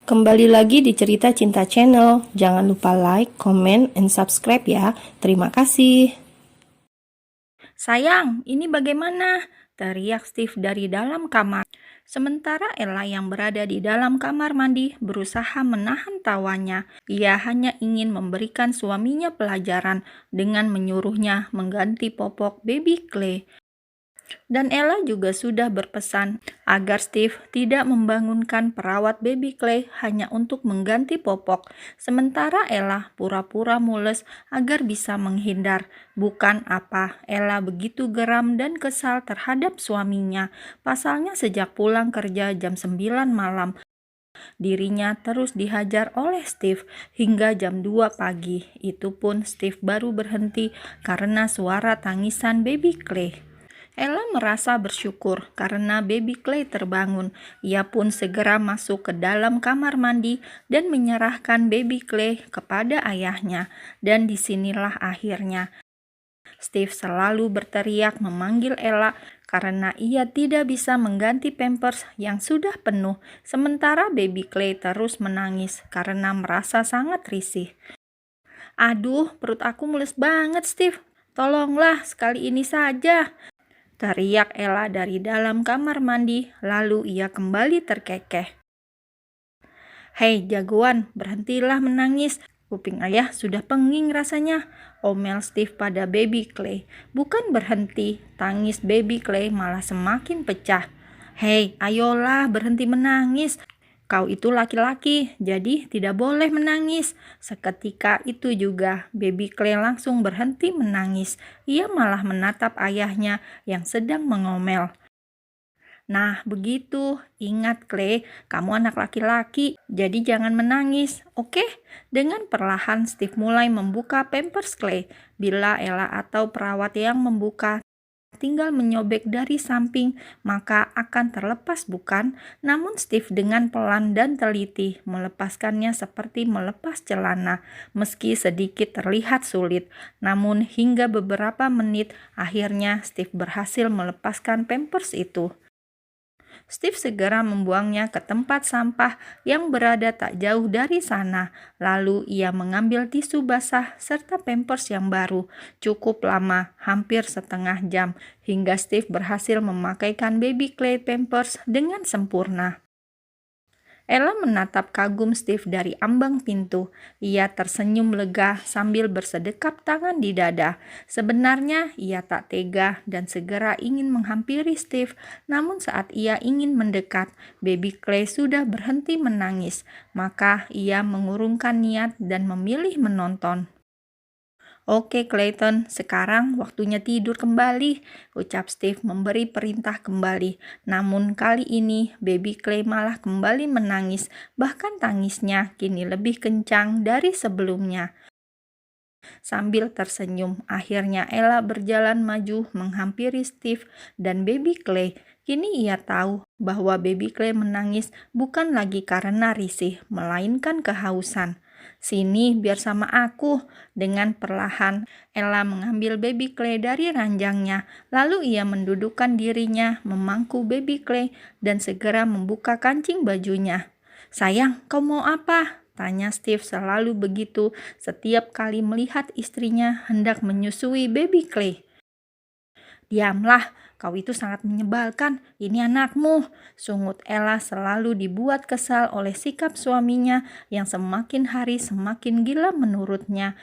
Kembali lagi di Cerita Cinta Channel. Jangan lupa like, comment, and subscribe ya. Terima kasih. "Sayang, ini bagaimana?" teriak Steve dari dalam kamar. Sementara Ella yang berada di dalam kamar mandi berusaha menahan tawanya. Ia hanya ingin memberikan suaminya pelajaran dengan menyuruhnya mengganti popok baby Clay. Dan Ella juga sudah berpesan agar Steve tidak membangunkan perawat baby Clay hanya untuk mengganti popok. Sementara Ella pura-pura mules agar bisa menghindar. Bukan apa, Ella begitu geram dan kesal terhadap suaminya. Pasalnya sejak pulang kerja jam 9 malam, dirinya terus dihajar oleh Steve hingga jam 2 pagi. Itu pun Steve baru berhenti karena suara tangisan baby Clay. Ella merasa bersyukur karena baby Clay terbangun. Ia pun segera masuk ke dalam kamar mandi dan menyerahkan baby Clay kepada ayahnya. Dan disinilah akhirnya Steve selalu berteriak memanggil Ella karena ia tidak bisa mengganti pampers yang sudah penuh. Sementara baby Clay terus menangis karena merasa sangat risih. "Aduh, perut aku mules banget, Steve. Tolonglah sekali ini saja," teriak Ella dari dalam kamar mandi, lalu ia kembali terkekeh. "Hei jagoan, berhentilah menangis. Kuping ayah sudah penging rasanya," omel Steve pada baby Clay. Bukan berhenti, tangis baby Clay malah semakin pecah. "Hei, ayolah berhenti menangis. Kau itu laki-laki, jadi tidak boleh menangis." Seketika itu juga, baby Clay langsung berhenti menangis. Ia malah menatap ayahnya yang sedang mengomel. "Nah, begitu. Ingat, Clay, kamu anak laki-laki, jadi jangan menangis, oke?" Dengan perlahan, Steve mulai membuka pampers Clay. Bila Ella atau perawat yang membuka tinggal menyobek dari samping, maka akan terlepas, bukan? Namun Steve dengan pelan dan teliti melepaskannya seperti melepas celana, meski sedikit terlihat sulit. Namun hingga beberapa menit, akhirnya Steve berhasil melepaskan pampers itu. Steve segera membuangnya ke tempat sampah yang berada tak jauh dari sana. Lalu ia mengambil tisu basah serta pampers yang baru. Cukup lama, hampir setengah jam, hingga Steve berhasil memakaikan baby Clay pampers dengan sempurna. Ella menatap kagum Steve dari ambang pintu. Ia tersenyum lega sambil bersedekap tangan di dada. Sebenarnya ia tak tega dan segera ingin menghampiri Steve. Namun saat ia ingin mendekat, baby Clay sudah berhenti menangis. Maka ia mengurungkan niat dan memilih menonton. "Oke Clayton, sekarang waktunya tidur kembali," ucap Steve memberi perintah kembali. Namun kali ini baby Clay malah kembali menangis, bahkan tangisnya kini lebih kencang dari sebelumnya. Sambil tersenyum, akhirnya Ella berjalan maju menghampiri Steve dan baby Clay. Kini ia tahu bahwa baby Clay menangis bukan lagi karena risih, melainkan kehausan. "Sini biar sama aku." Dengan perlahan, Ella mengambil baby Clay dari ranjangnya. Lalu ia mendudukkan dirinya, memangku baby Clay, dan segera membuka kancing bajunya. "Sayang, kau mau apa?" tanya Steve selalu begitu setiap kali melihat istrinya hendak menyusui baby Clay. "Diamlah, kau itu sangat menyebalkan. Ini anakmu," sungut Ella selalu dibuat kesal oleh sikap suaminya yang semakin hari semakin gila menurutnya.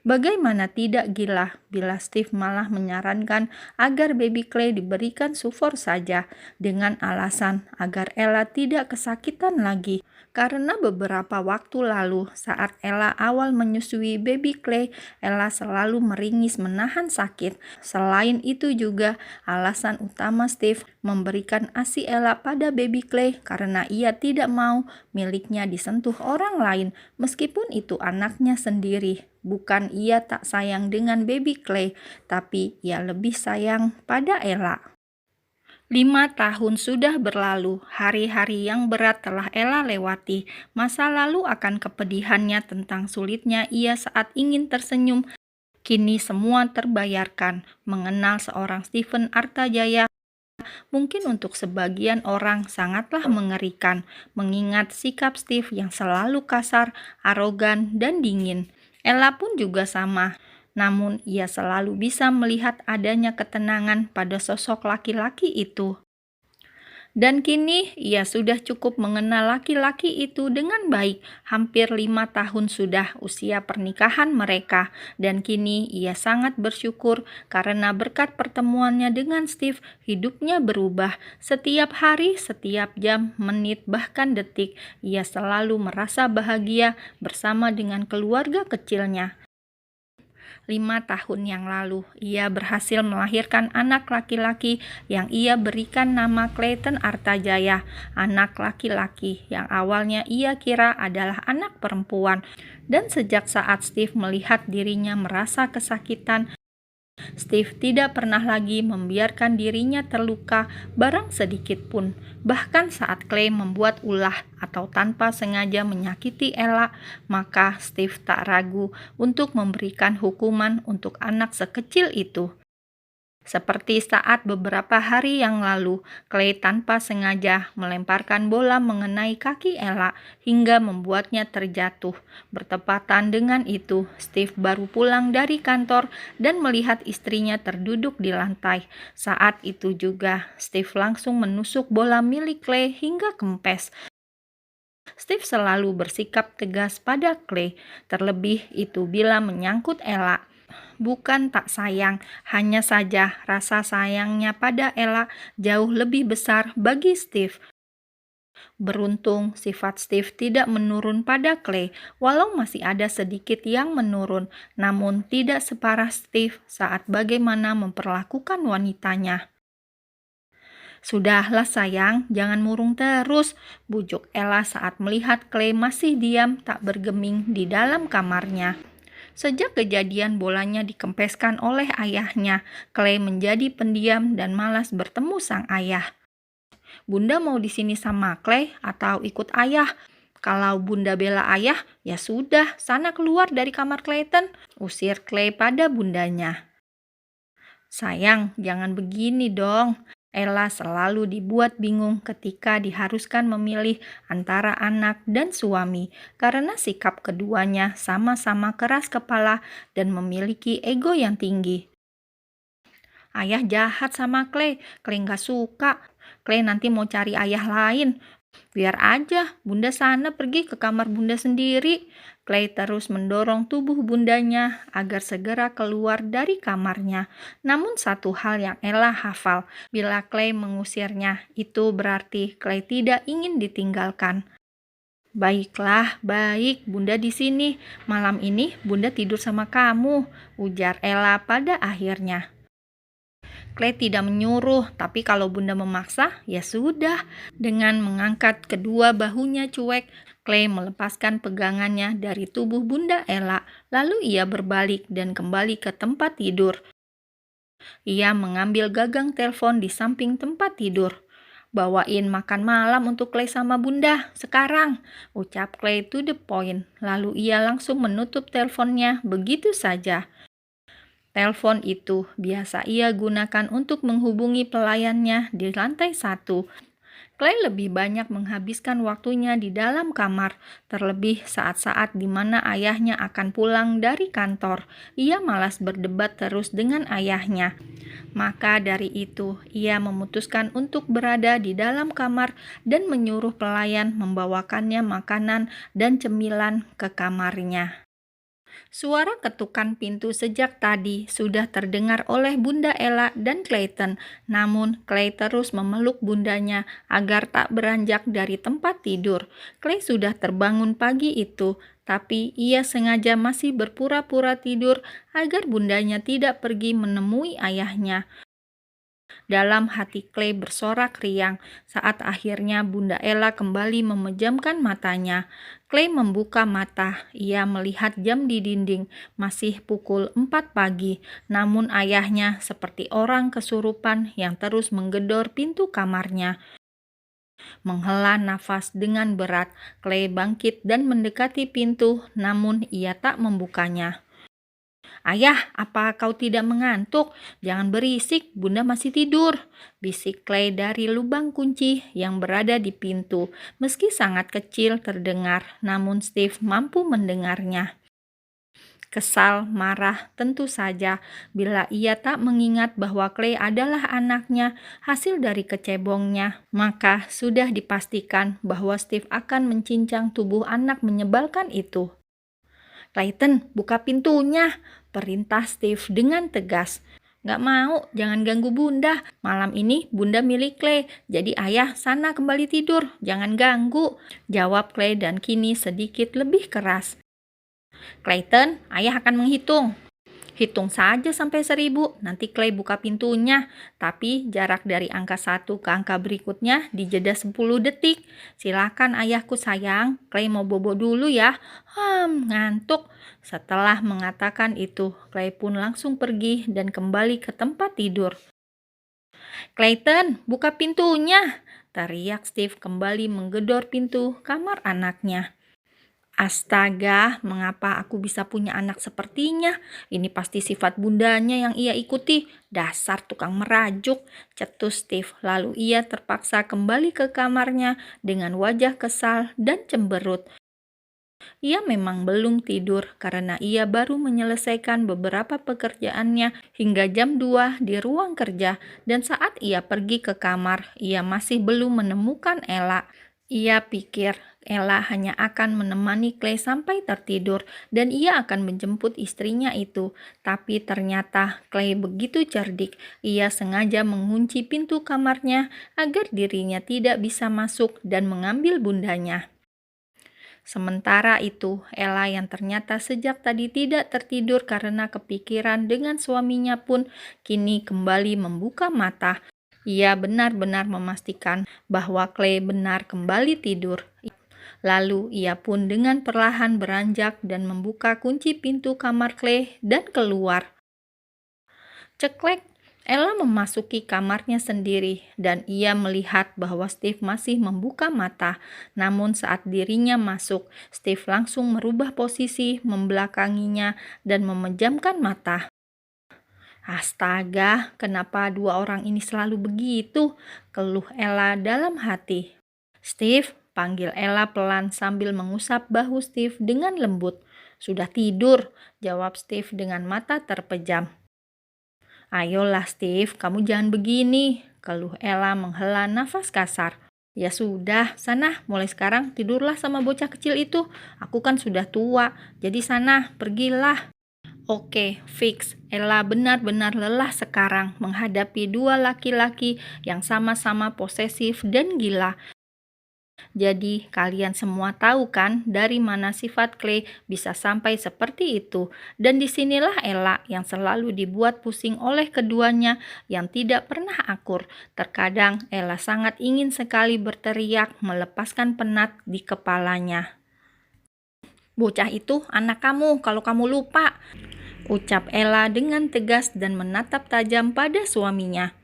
Bagaimana tidak gila bila Steve malah menyarankan agar baby Clay diberikan sufor saja dengan alasan agar Ella tidak kesakitan lagi. Karena beberapa waktu lalu saat Ella awal menyusui baby Clay, Ella selalu meringis menahan sakit. Selain itu juga alasan utama Steve memberikan ASI Ella pada baby Clay karena ia tidak mau miliknya disentuh orang lain meskipun itu anaknya sendiri. Bukan ia tak sayang dengan baby Clay, tapi ia lebih sayang pada Ella. 5 tahun sudah berlalu, hari-hari yang berat telah Ella lewati. Masa lalu akan kepedihannya tentang sulitnya ia saat ingin tersenyum, kini semua terbayarkan. Mengenal seorang Steven Artajaya mungkin untuk sebagian orang sangatlah mengerikan, mengingat sikap Steve yang selalu kasar, arogan, dan dingin. Ella pun juga sama. Namun, ia selalu bisa melihat adanya ketenangan pada sosok laki-laki itu. Dan kini ia sudah cukup mengenal laki-laki itu dengan baik. Hampir 5 tahun sudah usia pernikahan mereka. Dan kini ia sangat bersyukur karena berkat pertemuannya dengan Steve, hidupnya berubah. Setiap hari, setiap jam, menit, bahkan detik, ia selalu merasa bahagia bersama dengan keluarga kecilnya. 5 tahun yang lalu, ia berhasil melahirkan anak laki-laki yang ia berikan nama Clayton Artajaya, anak laki-laki yang awalnya ia kira adalah anak perempuan. Dan sejak saat Steve melihat dirinya merasa kesakitan, Steve tidak pernah lagi membiarkan dirinya terluka barang sedikit pun. Bahkan saat Clay membuat ulah atau tanpa sengaja menyakiti Ella, maka Steve tak ragu untuk memberikan hukuman untuk anak sekecil itu. Seperti saat beberapa hari yang lalu, Clay tanpa sengaja melemparkan bola mengenai kaki Ella hingga membuatnya terjatuh. Bertepatan dengan itu, Steve baru pulang dari kantor dan melihat istrinya terduduk di lantai. Saat itu juga, Steve langsung menusuk bola milik Clay hingga kempes. Steve selalu bersikap tegas pada Clay, terlebih itu bila menyangkut Ella. Bukan tak sayang, hanya saja rasa sayangnya pada Ella jauh lebih besar bagi Steve. Beruntung, sifat Steve tidak menurun pada Clay, walau masih ada sedikit yang menurun, namun tidak separah Steve saat bagaimana memperlakukan wanitanya. "Sudahlah sayang, jangan murung terus," bujuk Ella saat melihat Clay masih diam tak bergeming di dalam kamarnya. Sejak kejadian bolanya dikempeskan oleh ayahnya, Clay menjadi pendiam dan malas bertemu sang ayah. "Bunda mau di sini sama Clay atau ikut ayah? Kalau Bunda bela ayah, ya sudah, sana keluar dari kamar Clayton," usir Clay pada bundanya. "Sayang, jangan begini dong." Ella selalu dibuat bingung ketika diharuskan memilih antara anak dan suami karena sikap keduanya sama-sama keras kepala dan memiliki ego yang tinggi. "Ayah jahat sama Clay. Clay gak suka. Clay nanti mau cari ayah lain. Biar aja, Bunda sana pergi ke kamar Bunda sendiri." Clay terus mendorong tubuh bundanya agar segera keluar dari kamarnya. Namun satu hal yang Ella hafal, bila Clay mengusirnya, itu berarti Clay tidak ingin ditinggalkan. "Baiklah, baik, Bunda di sini. Malam ini Bunda tidur sama kamu," ujar Ella pada akhirnya. Clay tidak menyuruh, tapi kalau Bunda memaksa, ya sudah. Dengan mengangkat kedua bahunya cuek, Clay melepaskan pegangannya dari tubuh Bunda Ella, lalu ia berbalik dan kembali ke tempat tidur. Ia mengambil gagang telepon di samping tempat tidur. "Bawain makan malam untuk Clay sama Bunda, sekarang," ucap Clay to the point. Lalu ia langsung menutup teleponnya begitu saja. Telepon itu biasa ia gunakan untuk menghubungi pelayannya di lantai 1. Clay lebih banyak menghabiskan waktunya di dalam kamar, terlebih saat-saat di mana ayahnya akan pulang dari kantor. Ia malas berdebat terus dengan ayahnya. Maka dari itu, ia memutuskan untuk berada di dalam kamar dan menyuruh pelayan membawakannya makanan dan cemilan ke kamarnya. Suara ketukan pintu sejak tadi sudah terdengar oleh Bunda Ella dan Clayton, namun Clay terus memeluk bundanya agar tak beranjak dari tempat tidur. Clay sudah terbangun pagi itu, tapi ia sengaja masih berpura-pura tidur agar bundanya tidak pergi menemui ayahnya. Dalam hati Clay bersorak riang saat akhirnya Bunda Ella kembali memejamkan matanya. Clay membuka mata, ia melihat jam di dinding, masih pukul 4 pagi. Namun ayahnya seperti orang kesurupan yang terus menggedor pintu kamarnya. Menghela nafas dengan berat, Clay bangkit dan mendekati pintu, namun ia tak membukanya. "Ayah, apa kau tidak mengantuk? Jangan berisik, Bunda masih tidur," bisik Clay dari lubang kunci yang berada di pintu. Meski sangat kecil terdengar, namun Steve mampu mendengarnya. Kesal, marah, tentu saja bila ia tak mengingat bahwa Clay adalah anaknya, hasil dari kecebongnya, maka sudah dipastikan bahwa Steve akan mencincang tubuh anak menyebalkan itu. "Clayton, buka pintunya," perintah Steve dengan tegas. "Nggak mau, jangan ganggu Bunda. Malam ini Bunda milik Clay, jadi ayah sana kembali tidur, jangan ganggu," jawab Clay dan kini sedikit lebih keras. "Clayton, ayah akan menghitung. Hitung saja sampai 1000, nanti Clay buka pintunya. Tapi jarak dari angka 1 ke angka berikutnya di jeda 10 detik. Silakan ayahku sayang, Clay mau bobo dulu ya. Ngantuk." Setelah mengatakan itu, Clay pun langsung pergi dan kembali ke tempat tidur. "Clayton, buka pintunya!" teriak Steve kembali menggedor pintu kamar anaknya. "Astaga, mengapa aku bisa punya anak sepertinya? Ini pasti sifat bundanya yang ia ikuti. Dasar tukang merajuk," cetus Steve. Lalu ia terpaksa kembali ke kamarnya dengan wajah kesal dan cemberut. Ia memang belum tidur karena ia baru menyelesaikan beberapa pekerjaannya hingga jam 2 di ruang kerja, dan saat ia pergi ke kamar, ia masih belum menemukan Ella. Ia pikir Ella hanya akan menemani Clay sampai tertidur dan ia akan menjemput istrinya itu. Tapi ternyata Clay begitu cerdik. Ia sengaja mengunci pintu kamarnya agar dirinya tidak bisa masuk dan mengambil bundanya. Sementara itu, Ella yang ternyata sejak tadi tidak tertidur karena kepikiran dengan suaminya pun kini kembali membuka mata. Ia benar-benar memastikan bahwa Clay benar kembali tidur. Lalu ia pun dengan perlahan beranjak dan membuka kunci pintu kamar Clay dan keluar. Ceklek, Ella memasuki kamarnya sendiri dan ia melihat bahwa Steve masih membuka mata. Namun saat dirinya masuk, Steve langsung merubah posisi, membelakanginya dan memejamkan mata. "Astaga, kenapa dua orang ini selalu begitu?" keluh Ella dalam hati. "Steve," panggil Ella pelan sambil mengusap bahu Steve dengan lembut. "Sudah tidur," jawab Steve dengan mata terpejam. "Ayolah Steve, kamu jangan begini," keluh Ella menghela nafas kasar. "Ya sudah, sana mulai sekarang tidurlah sama bocah kecil itu. Aku kan sudah tua, jadi sana pergilah." Oke, fix. Ella benar-benar lelah sekarang menghadapi dua laki-laki yang sama-sama posesif dan gila. Jadi kalian semua tahu kan dari mana sifat Clay bisa sampai seperti itu. Dan disinilah Ella yang selalu dibuat pusing oleh keduanya yang tidak pernah akur. Terkadang Ella sangat ingin sekali berteriak melepaskan penat di kepalanya. "Bocah itu anak kamu kalau kamu lupa," ucap Ella dengan tegas dan menatap tajam pada suaminya.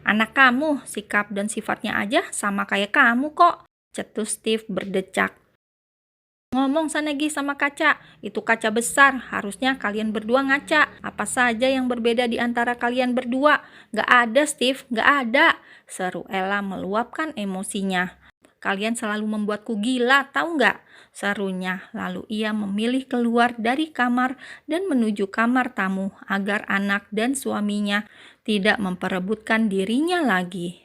"Anak kamu, sikap dan sifatnya aja sama kayak kamu kok," cetus Steve berdecak. "Ngomong sana Gi sama kaca, itu kaca besar, harusnya kalian berdua ngaca. Apa saja yang berbeda di antara kalian berdua?" "Gak ada Steve, gak ada," seru Ella meluapkan emosinya. "Kalian selalu membuatku gila, tahu nggak?" serunya. Lalu ia memilih keluar dari kamar dan menuju kamar tamu agar anak dan suaminya tidak memperebutkan dirinya lagi.